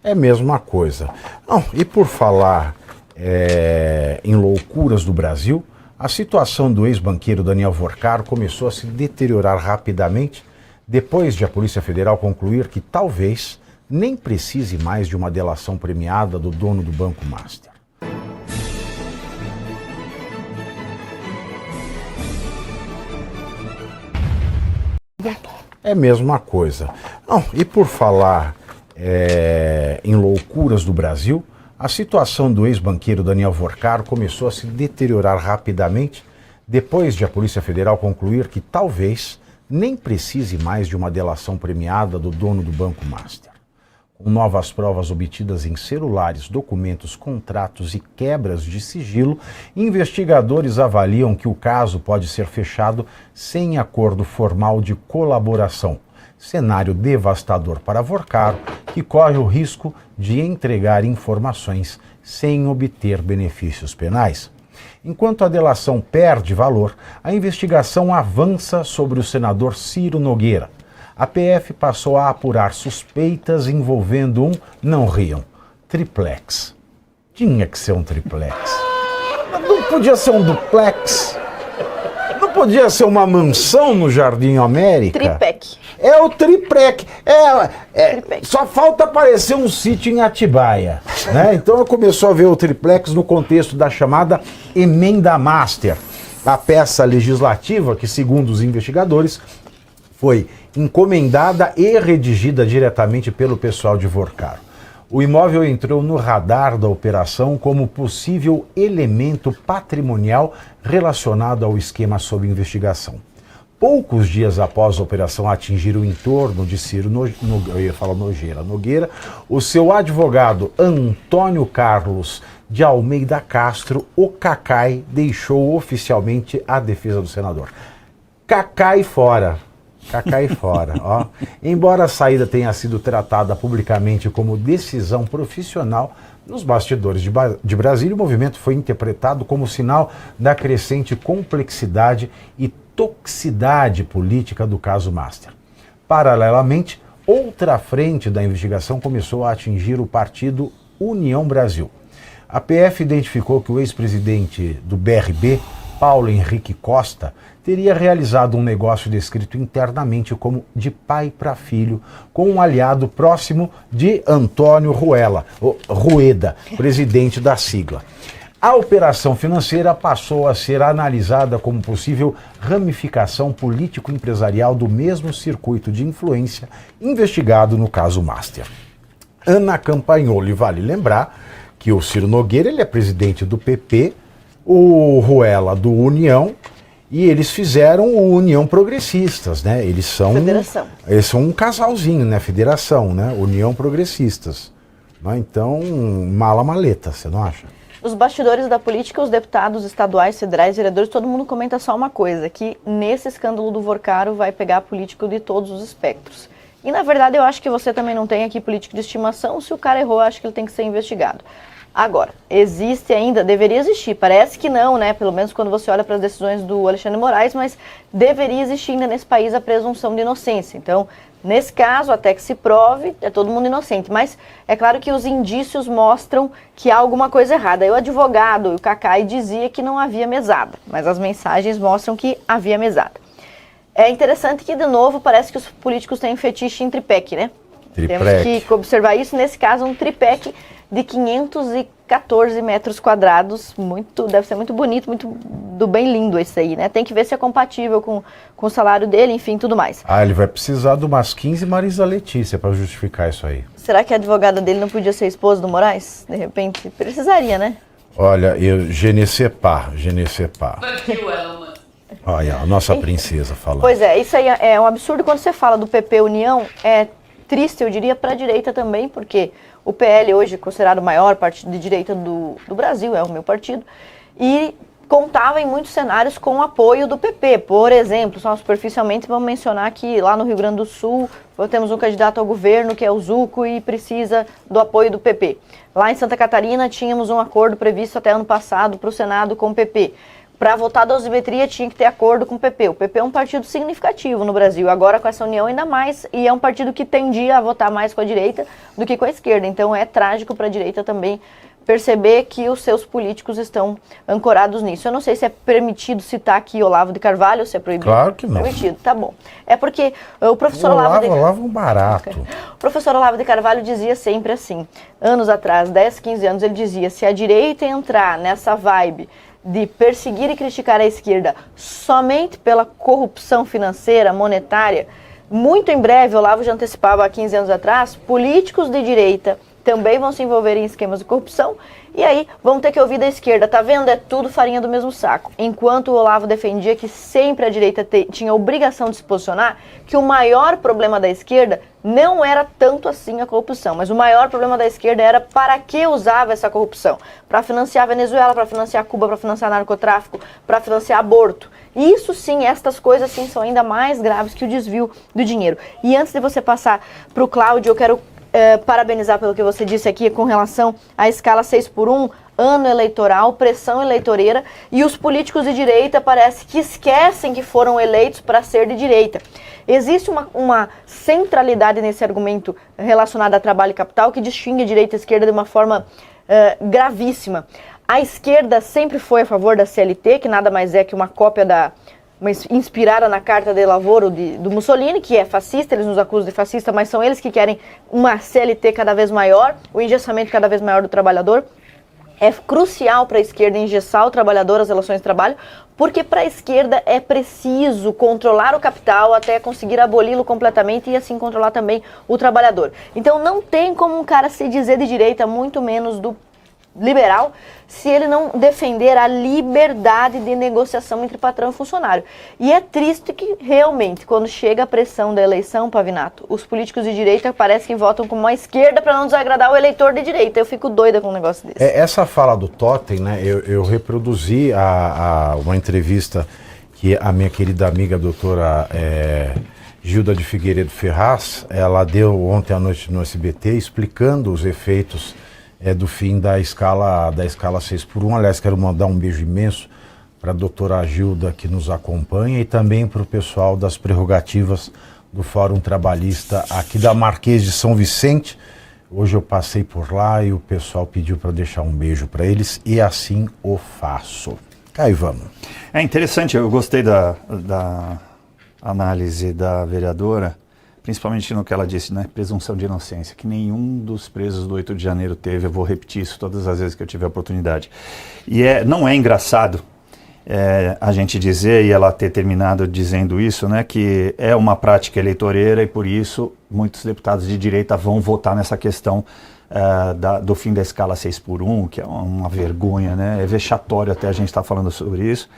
É a mesma coisa. Não, e por falar em loucuras do Brasil, a situação do ex-banqueiro Daniel Vorcaro começou a se deteriorar rapidamente depois de a Polícia Federal concluir que talvez nem precise mais de uma delação premiada do dono do Banco Master. É a mesma coisa. Não, e por falar em loucuras do Brasil, a situação do ex-banqueiro Daniel Vorcaro começou a se deteriorar rapidamente depois de a Polícia Federal concluir que talvez nem precise mais de uma delação premiada do dono do Banco Master. Com novas provas obtidas em celulares, documentos, contratos e quebras de sigilo, investigadores avaliam que o caso pode ser fechado sem acordo formal de colaboração. Cenário devastador para Vorcaro, que corre o risco de entregar informações sem obter benefícios penais. Enquanto a delação perde valor, a investigação avança sobre o senador Ciro Nogueira. A PF passou a apurar suspeitas envolvendo não riam, triplex. Tinha que ser um triplex. Não podia ser um duplex. Não podia ser uma mansão no Jardim América. Triplex. É o triplex. Só falta aparecer um sítio em Atibaia, né? Então começou a ver o triplex no contexto da chamada Emenda Master, a peça legislativa que, segundo os investigadores, foi encomendada e redigida diretamente pelo pessoal de Vorcaro. O imóvel entrou no radar da operação como possível elemento patrimonial relacionado ao esquema sob investigação. Poucos dias após a operação atingir o entorno de Ciro Nogueira, o seu advogado Antônio Carlos de Almeida Castro, o Cacai, deixou oficialmente a defesa do senador. Cacai fora. Cacai fora, ó. Embora a saída tenha sido tratada publicamente como decisão profissional, nos bastidores de Brasília, o movimento foi interpretado como sinal da crescente complexidade e toxicidade política do caso Master. Paralelamente, outra frente da investigação começou a atingir o partido União Brasil. A PF identificou que o ex-presidente do BRB, Paulo Henrique Costa, teria realizado um negócio descrito internamente como de pai para filho, com um aliado próximo de Antônio Rueda, presidente da sigla. A operação financeira passou a ser analisada como possível ramificação político-empresarial do mesmo circuito de influência investigado no caso Master. Ana Campagnoli, vale lembrar que o Ciro Nogueira ele é presidente do PP, o Ruela do União, e eles fizeram o União Progressistas, né? Eles são um casalzinho, né? Federação, né? União Progressistas. Então, mala maleta, você não acha? Os bastidores da política, os deputados estaduais, federais, vereadores, todo mundo comenta só uma coisa, que nesse escândalo do Vorcaro vai pegar político de todos os espectros. E na verdade eu acho que você também não tem aqui político de estimação, se o cara errou, eu acho que ele tem que ser investigado. Agora, existe ainda, deveria existir, parece que não, né, pelo menos quando você olha para as decisões do Alexandre Moraes, mas deveria existir ainda nesse país a presunção de inocência. Então, nesse caso, até que se prove, é todo mundo inocente, mas é claro que os indícios mostram que há alguma coisa errada. Aí o advogado, o Cacai, dizia que não havia mesada, mas as mensagens mostram que havia mesada. É interessante que, de novo, parece que os políticos têm fetiche em triplex, né? Temos que observar isso, nesse caso, um triplex de 514 metros quadrados, deve ser muito bonito, muito bem lindo esse aí, né? Tem que ver se é compatível com o salário dele, enfim, tudo mais. Ele vai precisar de umas 15 Marisa Letícia para justificar isso aí. Será que a advogada dele não podia ser esposa do Moraes? De repente, precisaria, né? Olha, je ne sais pas. Olha, a nossa princesa falando. Pois é, isso aí é um absurdo. Quando você fala do PP União, é triste, eu diria, para a direita também, porque o PL hoje é considerado o maior partido de direita do Brasil, é o meu partido, e contava em muitos cenários com o apoio do PP. Por exemplo, só superficialmente vamos mencionar que lá no Rio Grande do Sul temos um candidato ao governo que é o Zuco e precisa do apoio do PP. Lá em Santa Catarina tínhamos um acordo previsto até ano passado para o Senado com o PP. para votar dosimetria tinha que ter acordo com o PP. O PP é um partido significativo no Brasil, agora com essa união ainda mais, e é um partido que tendia a votar mais com a direita do que com a esquerda. Então é trágico para a direita também perceber que os seus políticos estão ancorados nisso. Eu não sei se é permitido citar aqui Olavo de Carvalho, se é proibido. Claro que não. Permitido, tá bom. É porque o professor Olavo é um barato. O professor Olavo de Carvalho dizia sempre assim, anos atrás, 10, 15 anos, ele dizia, se a direita entrar nessa vibe de perseguir e criticar a esquerda somente pela corrupção financeira, monetária, muito em breve, Olavo já antecipava há 15 anos atrás, políticos de direita também vão se envolver em esquemas de corrupção, e aí vão ter que ouvir da esquerda, tá vendo? É tudo farinha do mesmo saco. Enquanto o Olavo defendia que sempre a direita tinha a obrigação de se posicionar, que o maior problema da esquerda não era tanto assim a corrupção, mas o maior problema da esquerda era para que usava essa corrupção. Para financiar a Venezuela, para financiar Cuba, para financiar narcotráfico, para financiar aborto. Isso sim, estas coisas sim são ainda mais graves que o desvio do dinheiro. E antes de você passar para o Cláudio, eu quero parabenizar pelo que você disse aqui com relação à escala 6x1, ano eleitoral, pressão eleitoreira, e os políticos de direita parece que esquecem que foram eleitos para ser de direita. Existe uma centralidade nesse argumento relacionado a trabalho e capital que distingue direita e esquerda de uma forma gravíssima. A esquerda sempre foi a favor da CLT, que nada mais é que uma cópia inspirada na Carta de Lavoro do Mussolini, que é fascista, eles nos acusam de fascista, mas são eles que querem uma CLT cada vez maior, o engessamento cada vez maior do trabalhador. É crucial para a esquerda engessar o trabalhador, as relações de trabalho, porque para a esquerda é preciso controlar o capital até conseguir aboli-lo completamente e assim controlar também o trabalhador. Então não tem como um cara se dizer de direita, muito menos do liberal, se ele não defender a liberdade de negociação entre patrão e funcionário. E é triste que realmente, quando chega a pressão da eleição, Pavinato, os políticos de direita parece que votam como a esquerda para não desagradar o eleitor de direita. Eu fico doida com um negócio desse. Essa fala do Totem, né, eu reproduzi uma entrevista que a minha querida amiga doutora Gilda de Figueiredo Ferraz, ela deu ontem à noite no SBT, explicando os efeitos do fim da escala 6x1. Aliás, quero mandar um beijo imenso para a doutora Gilda, que nos acompanha, e também para o pessoal das prerrogativas do Fórum Trabalhista aqui da Marquês de São Vicente. Hoje eu passei por lá e o pessoal pediu para deixar um beijo para eles, e assim o faço. Aí vamos. É interessante, eu gostei da análise da vereadora, principalmente no que ela disse, né, presunção de inocência, que nenhum dos presos do 8 de janeiro teve. Eu vou repetir isso todas as vezes que eu tiver a oportunidade. E não é engraçado a gente dizer, e ela ter terminado dizendo isso, né, que é uma prática eleitoreira e por isso muitos deputados de direita vão votar nessa questão do fim da escala 6x1, que é uma vergonha, né, é vexatório até a gente estar falando sobre isso,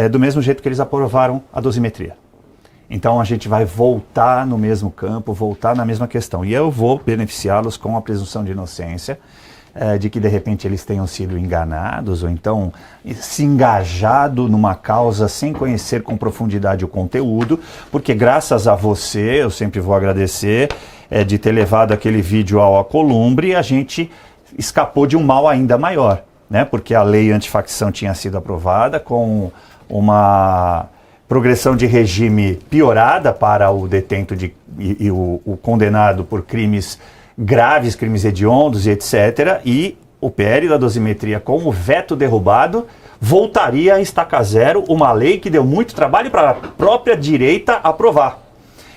do mesmo jeito que eles aprovaram a dosimetria. Então a gente vai voltar no mesmo campo, voltar na mesma questão. E eu vou beneficiá-los com a presunção de inocência, de que de repente eles tenham sido enganados, ou então se engajado numa causa sem conhecer com profundidade o conteúdo, porque graças a você, eu sempre vou agradecer, de ter levado aquele vídeo ao Alcolumbre, a gente escapou de um mal ainda maior, né? Porque a lei antifacção tinha sido aprovada com uma progressão de regime piorada para o detento e o condenado por crimes graves, crimes hediondos e etc. E o PL da dosimetria, com o veto derrubado, voltaria a estaca zero, uma lei que deu muito trabalho para a própria direita aprovar.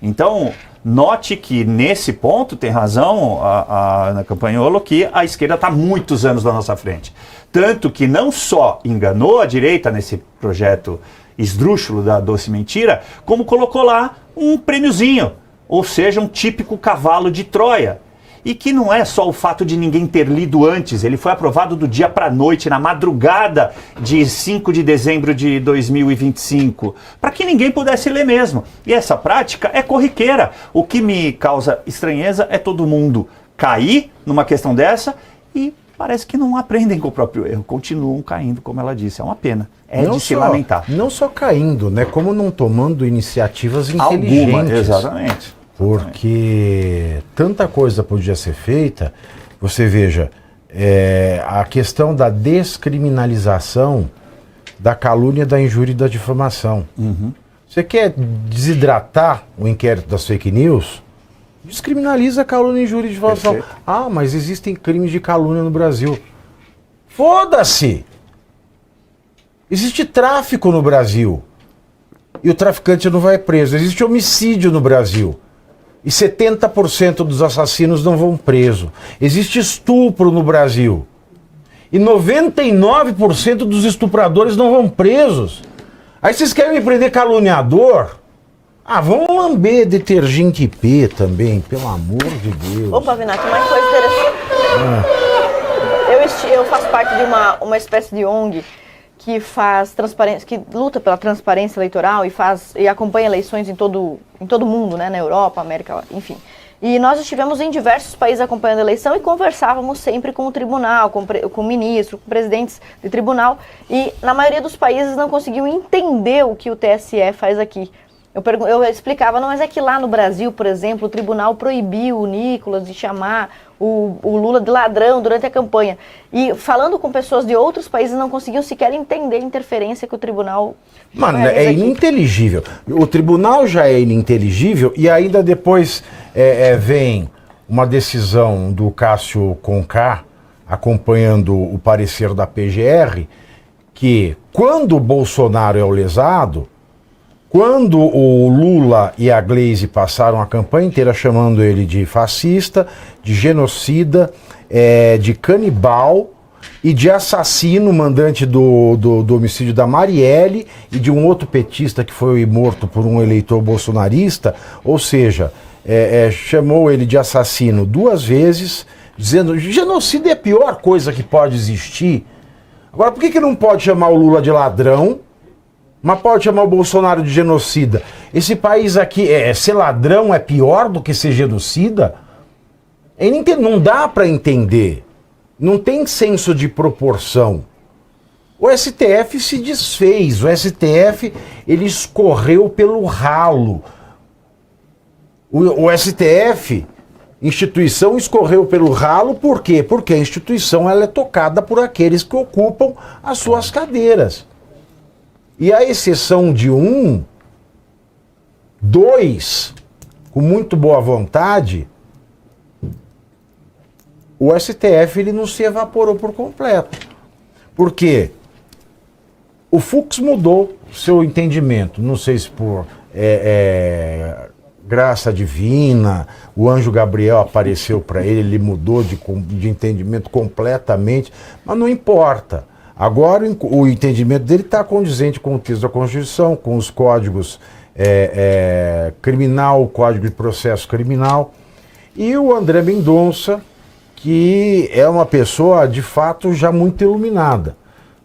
Então, note que nesse ponto tem razão a Ana Campagnolo, que a esquerda está muitos anos na nossa frente. Tanto que não só enganou a direita nesse projeto esdrúxulo da doce mentira, como colocou lá um prêmiozinho, ou seja, um típico cavalo de Troia. E que não é só o fato de ninguém ter lido antes, ele foi aprovado do dia para a noite, na madrugada de 5 de dezembro de 2025, para que ninguém pudesse ler mesmo. E essa prática é corriqueira. O que me causa estranheza é todo mundo cair numa questão dessa e parece que não aprendem com o próprio erro, continuam caindo, como ela disse. É uma pena, de se lamentar. Não só caindo, né, como não tomando iniciativas inteligentes. Alguma, exatamente. Porque tanta coisa podia ser feita. Você veja, a questão da descriminalização da calúnia, da injúria e da difamação. Você quer desidratar o inquérito das fake news? Descriminaliza a calúnia, injúria e difamação. Perfeito. Ah, mas existem crimes de calúnia no Brasil. Foda-se! Existe tráfico no Brasil. E o traficante não vai preso. Existe homicídio no Brasil. E 70% dos assassinos não vão preso. Existe estupro no Brasil. E 99% dos estupradores não vão presos. Aí vocês querem me prender caluniador? Ah, vão lamber detergente IP também, pelo amor de Deus. Opa, Vinato, uma coisa interessante. Eu faço parte de uma espécie de ONG que faz transparência, que luta pela transparência eleitoral e acompanha eleições em todo o mundo, né, na Europa, América Latina, enfim. E nós estivemos em diversos países acompanhando a eleição e conversávamos sempre com o tribunal, com o ministro, com presidentes de tribunal, e na maioria dos países não conseguiam entender o que o TSE faz aqui. Eu explicava, não, mas é que lá no Brasil, por exemplo, o tribunal proibiu o Nicolas de chamar o Lula de ladrão durante a campanha. E falando com pessoas de outros países, não conseguiam sequer entender a interferência que o tribunal Mano, faz é aqui. ininteligível. O tribunal já é ininteligível e ainda depois vem uma decisão do Cássio Conká, acompanhando o parecer da PGR, que quando o Bolsonaro é o lesado, quando o Lula e a Gleisi passaram a campanha inteira chamando ele de fascista, de genocida, de canibal e de assassino, mandante do homicídio da Marielle e de um outro petista que foi morto por um eleitor bolsonarista, ou seja, chamou ele de assassino 2 vezes, dizendo que genocídio é a pior coisa que pode existir. Agora, por que não pode chamar o Lula de ladrão? Mas pode chamar o Bolsonaro de genocida. Esse país aqui, ser ladrão é pior do que ser genocida? Não dá para entender. Não tem senso de proporção. O STF se desfez. O STF, ele escorreu pelo ralo. O STF, instituição, escorreu pelo ralo. Por quê? Porque a instituição ela é tocada por aqueles que ocupam as suas cadeiras. E à exceção de 2, com muito boa vontade, o STF ele não se evaporou por completo. Por quê? O Fux mudou seu entendimento, não sei se por graça divina, o anjo Gabriel apareceu para ele mudou de entendimento completamente, mas não importa. Agora o entendimento dele está condizente com o texto da Constituição, com os códigos criminal, o Código de Processo Criminal, e o André Mendonça, que é uma pessoa de fato já muito iluminada,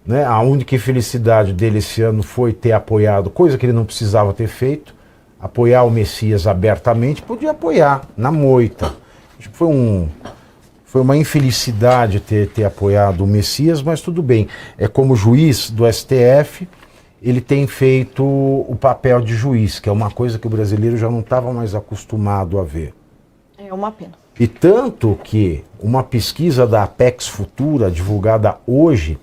né? A única infelicidade dele esse ano foi ter apoiado, coisa que ele não precisava ter feito, apoiar o Messias abertamente, podia apoiar na moita. Acho que foi uma infelicidade ter apoiado o Messias, mas tudo bem. Como juiz do STF, ele tem feito o papel de juiz, que é uma coisa que o brasileiro já não estava mais acostumado a ver. É uma pena. E tanto que uma pesquisa da Apex Futura, divulgada hoje,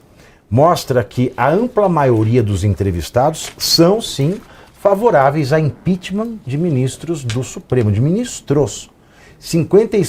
mostra que a ampla maioria dos entrevistados são, sim, favoráveis a impeachment de ministros do Supremo, de ministros. 56%